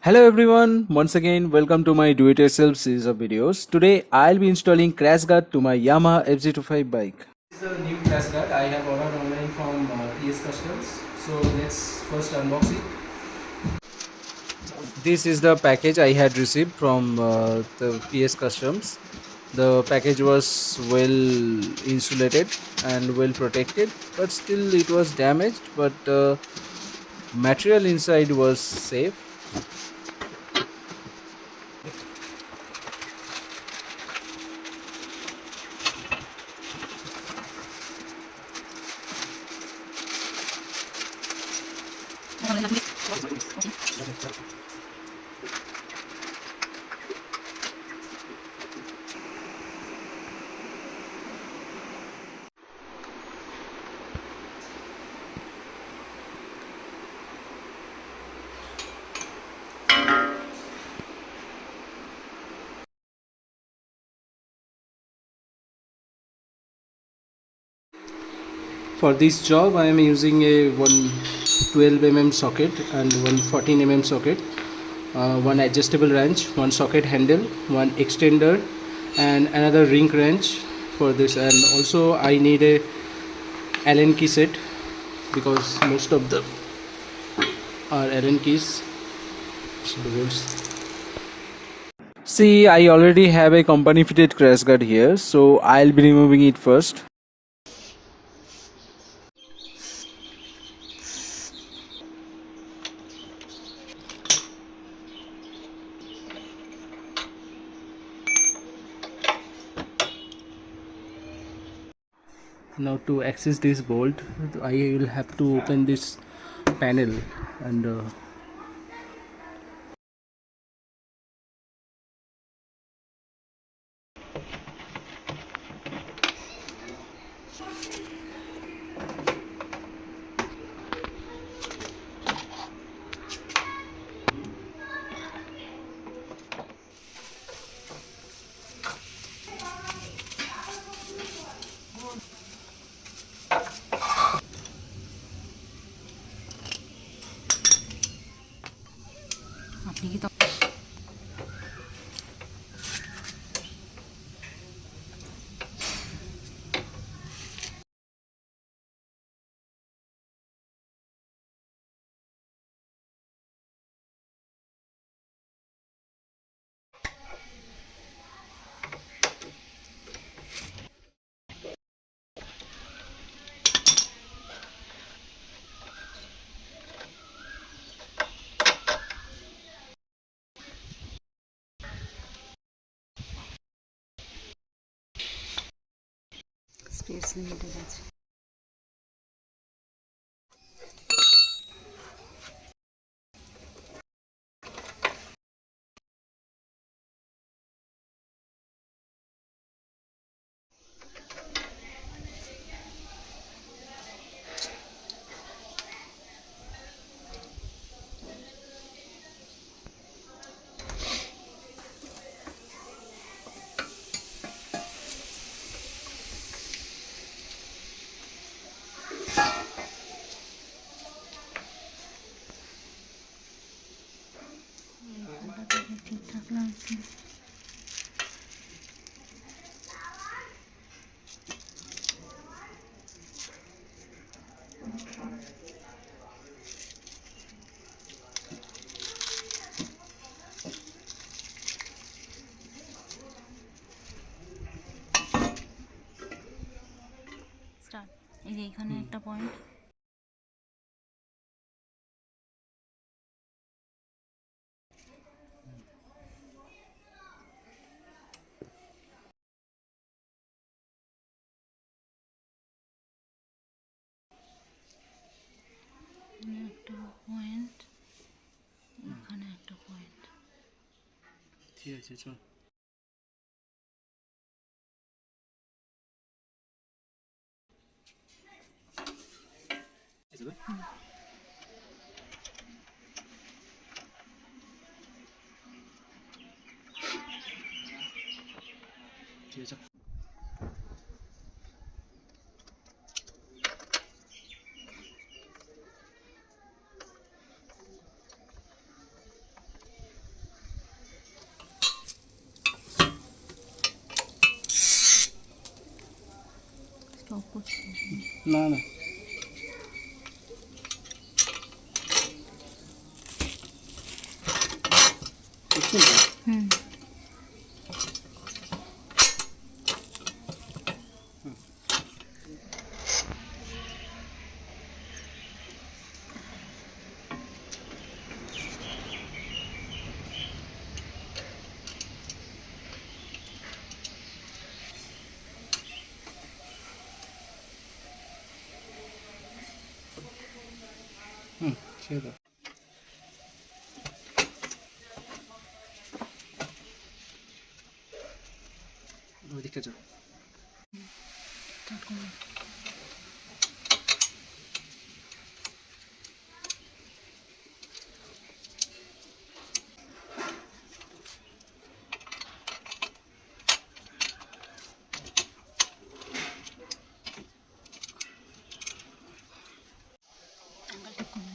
Hello everyone, once again welcome to my do-it-yourself series of videos. Today I'll be installing crash guard to my Yamaha FZ25 bike. This is the new crash guard I have ordered online from TS Customs. So let's first unbox it. This is the package I had received from the PS Customs. The package was well insulated and well protected, but still it was damaged, but material inside was safe. For this job I am using a 112 mm socket and one 14 mm socket, one adjustable wrench, one socket handle, one extender and another ring wrench for this, and also I need a Allen key set because most of them are Allen keys. See, I already have a company fitted crash guard here, so I'll be removing it first. Now to access this bolt I will have to open this panel and space limited আছে। ঠিকঠাক লাগছে। Start. এই যে এখানে একটা point, একটা point, এখানে একটা পয়েন্ট। ঠিক আছে চল। ঠিক আছে। कुछ না না বুঝছেন তো? হুম হুম ছেড়ে দাও ওইদিকটা যাও স্টার্ট করুন অ্যাঙ্গেলটা কমে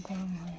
গরম হয়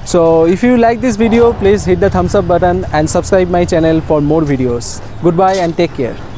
So if you like this video, please hit the thumbs up button and subscribe my channel for more videos. Goodbye and take care.